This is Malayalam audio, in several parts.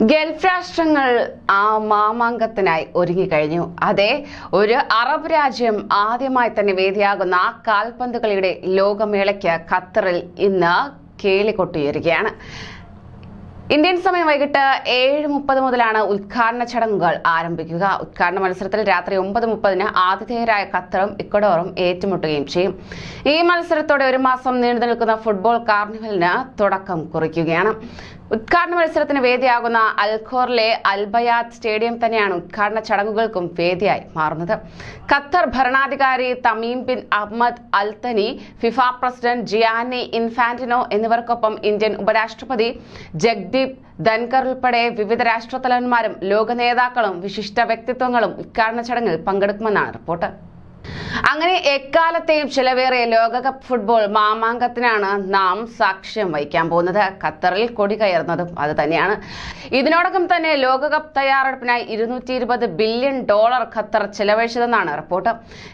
ഗൾഫ് രാഷ്ട്രങ്ങൾ ആ മാമാങ്കത്തിനായി ഒരുങ്ങിക്കഴിഞ്ഞു. അതെ, ഒരു അറബ് രാജ്യം ആദ്യമായി തന്നെ വേദിയാകുന്ന കാൽപന്ത് കളിയുടെ ലോകമേളയ്ക്ക് ഖത്തറിൽ ഇന്ന് കേളികൊട്ടിയിരിക്കുകയാണ്. ഇന്ത്യൻ സമയം വൈകിട്ട് 7:30 മുതലാണ് ഉദ്ഘാടന ചടങ്ങുകൾ ആരംഭിക്കുക. ഉദ്ഘാടന മത്സരത്തിൽ രാത്രി 9:30 ആതിഥേയരായ ഖത്തറും ഇക്വഡോറും ഏറ്റുമുട്ടുകയും ചെയ്യും. ഈ മത്സരത്തോടെ ഒരു മാസം നീണ്ടു നിൽക്കുന്ന ഫുട്ബോൾ കാർണിവലിന് തുടക്കം കുറിക്കുകയാണ്. ഉദ്ഘാടന മത്സരത്തിന് വേദിയാകുന്ന അൽഖോറിലെ അൽബയാത്ത് സ്റ്റേഡിയം തന്നെയാണ് ഉദ്ഘാടന ചടങ്ങുകൾക്കും വേദിയായി മാറുന്നത്. ഖത്തർ ഭരണാധികാരി തമീം ബിൻ അഹമ്മദ് അൽ തനി, ഫിഫ പ്രസിഡന്റ് ജിയാനി ഇൻഫാന്റിനോ എന്നിവർക്കൊപ്പം ഇന്ത്യൻ ഉപരാഷ്ട്രപതി ജഗ്ദീപ് ധൻകർ ഉൾപ്പെടെ വിവിധ രാഷ്ട്രതലവന്മാരും ലോക നേതാക്കളും വിശിഷ്ട വ്യക്തിത്വങ്ങളും ഉദ്ഘാടന ചടങ്ങിൽ പങ്കെടുക്കുമെന്നാണ് റിപ്പോർട്ട്. അങ്ങനെ എക്കാലത്തെയും ചിലവേറിയ ലോകകപ്പ് ഫുട്ബോൾ മാമാങ്കത്തിനാണ് നാം സാക്ഷ്യം വഹിക്കാൻ പോകുന്നത്. ഖത്തറിൽ കൊടി കയറുന്നതും അത് തന്നെയാണ്. ഇതിനോടകം തന്നെ ലോകകപ്പ് തയ്യാറെടുപ്പിനായി $220 ബില്യൺ ഖത്തർ ചെലവഴിച്ചതെന്നാണ് റിപ്പോർട്ട്.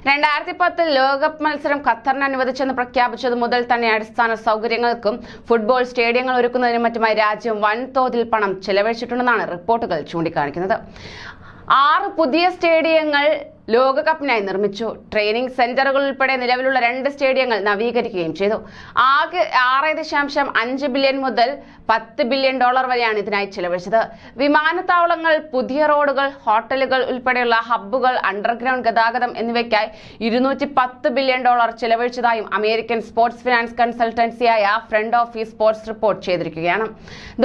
2010 ലോകകപ്പ് മത്സരം ഖത്തറിന് അനുവദിച്ചെന്ന് പ്രഖ്യാപിച്ചത് മുതൽ തന്നെ അടിസ്ഥാന സൗകര്യങ്ങൾക്കും ഫുട്ബോൾ സ്റ്റേഡിയങ്ങൾ ഒരുക്കുന്നതിനും മറ്റുമായി രാജ്യം വൻതോതിൽ പണം ചെലവഴിച്ചിട്ടുണ്ടെന്നാണ് റിപ്പോർട്ടുകൾ ചൂണ്ടിക്കാണിക്കുന്നത്. 6 പുതിയ സ്റ്റേഡിയങ്ങൾ ലോകകപ്പിനായി നിർമ്മിച്ചു. ട്രെയിനിങ് സെന്ററുകൾ ഉൾപ്പെടെ നിലവിലുള്ള 2 സ്റ്റേഡിയങ്ങൾ നവീകരിക്കുകയും ചെയ്തു. ആകെ $6.5 ബില്യൺ മുതൽ $10 ബില്യൺ വരെയാണ് ഇതിനായി ചെലവഴിച്ചത്. വിമാനത്താവളങ്ങൾ, പുതിയ റോഡുകൾ, ഹോട്ടലുകൾ ഉൾപ്പെടെയുള്ള ഹബ്ബുകൾ, അണ്ടർഗ്രൗണ്ട് ഗതാഗതം എന്നിവയ്ക്കായി $210 ബില്യൺ ചെലവഴിച്ചതായും അമേരിക്കൻ സ്പോർട്സ് ഫിനാൻസ് കൺസൾട്ടൻസിയായ ഫ്രണ്ട് ഓഫീസ് സ്പോർട്സ് റിപ്പോർട്ട് ചെയ്തിരിക്കുകയാണ്.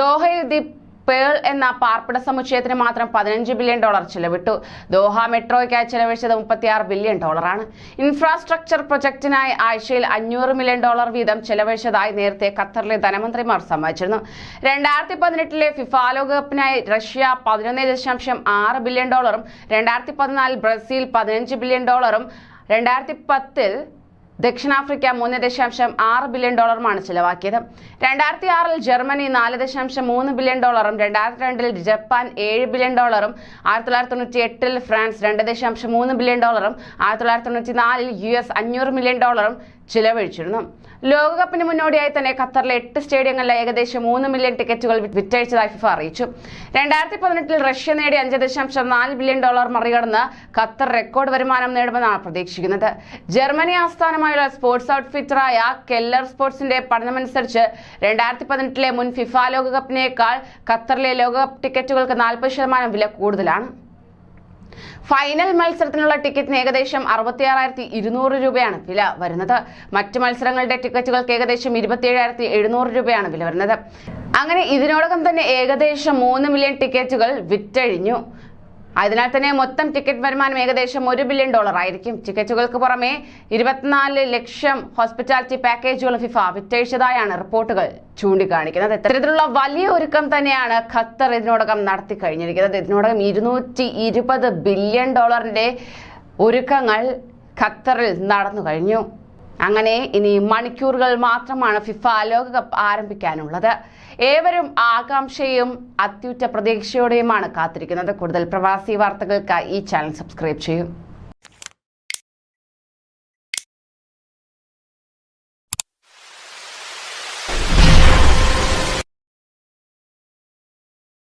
ദോഹയിൽ ദി പേൾ എന്ന പാർപ്പിട സമുച്ചയത്തിന് മാത്രം $15 ബില്യൺ ചെലവിട്ടു. ദോഹ മെട്രോയ്ക്കായി ചെലവഴിച്ചത് $36 ബില്യൺ ആണ്. ഇൻഫ്രാസ്ട്രക്ചർ പ്രൊജക്ടിനായി ആഴ്ചയിൽ $500 മില്യൺ വീതം ചെലവഴിച്ചതായി നേരത്തെ ഖത്തറിലെ ധനമന്ത്രിമാർ സമ്മതിച്ചിരുന്നു. 2018 ഫിഫ ലോകകപ്പിനായി റഷ്യ $11.6 ബില്യൺ, 2014 ബ്രസീൽ $15 ബില്യൺ, 2010 ദക്ഷിണാഫ്രിക്ക $3.6 ബില്യൺ ചെലവാക്കിയത്. 2006 Germany $4.3 billion, 2002 Japan $7 billion, 1998 France $2.3 billion, 1994 US $500 million ചിലവഴിച്ചിരുന്നു. ലോകകപ്പിന് മുന്നോടിയായി തന്നെ ഖത്തറിലെ 8 സ്റ്റേഡിയങ്ങളിലെ ഏകദേശം 3 മില്യൺ ടിക്കറ്റുകൾ വിറ്റഴിച്ചതായി ഫിഫ അറിയിച്ചു. 2018 റഷ്യ നേടിയ $5.4 ബില്യൺ മറികടന്ന് ഖത്തർ റെക്കോർഡ് വരുമാനം നേടുമെന്നാണ് പ്രതീക്ഷിക്കുന്നത്. ജർമ്മനി ആസ്ഥാനമായുള്ള സ്പോർട്സ് ഔട്ട്ഫിറ്ററായ കെല്ലർ സ്പോർട്സിന്റെ പഠനമനുസരിച്ച് 2018 മുൻ ഫിഫ ലോകകപ്പിനേക്കാൾ ഖത്തറിലെ ലോകകപ്പ് ടിക്കറ്റുകൾക്ക് 40% വില കൂടുതലാണ്. ഫൈനൽ മത്സരത്തിനുള്ള ടിക്കറ്റിന് ഏകദേശം 66,200 രൂപയാണ് വില വരുന്നത്. മറ്റ് മത്സരങ്ങളുടെ ടിക്കറ്റുകൾക്ക് ഏകദേശം 27,700 രൂപയാണ് വില വരുന്നത്. അങ്ങനെ ഇതിനോടകം തന്നെ ഏകദേശം 3 മില്യൺ ടിക്കറ്റുകൾ വിറ്റഴിഞ്ഞു. അതിനാൽ തന്നെ മൊത്തം ടിക്കറ്റ് വരുമാനം ഏകദേശം $1 ബില്യൺ ആയിരിക്കും. ടിക്കറ്റുകൾക്ക് പുറമെ 24 ലക്ഷം ഹോസ്പിറ്റാലിറ്റി പാക്കേജുകൾ ഫിഫ വിറ്റഴിച്ചതായാണ് റിപ്പോർട്ടുകൾ ചൂണ്ടിക്കാണിക്കുന്നത്. ഇത്തരത്തിലുള്ള വലിയ ഒരുക്കം തന്നെയാണ് ഖത്തർ ഇതിനോടകം നടത്തി കഴിഞ്ഞിരിക്കുന്നത്. ഇതിനോടകം $220 ബില്യൺ ഒരുക്കങ്ങൾ ഖത്തറിൽ നടന്നു കഴിഞ്ഞു. അങ്ങനെ ഇനി മണിക്കൂറുകൾ മാത്രമാണ് ഫിഫ ലോകകപ്പ് ആരംഭിക്കാനുള്ളത്. ഏവരും ആകാംക്ഷയും അത്യുറ്റ പ്രതീക്ഷയോടെയുമാണ് കാത്തിരിക്കുന്നത്. കൂടുതൽ പ്രവാസി വാർത്തകൾക്കായി ഈ ചാനൽ സബ്സ്ക്രൈബ് ചെയ്യൂ.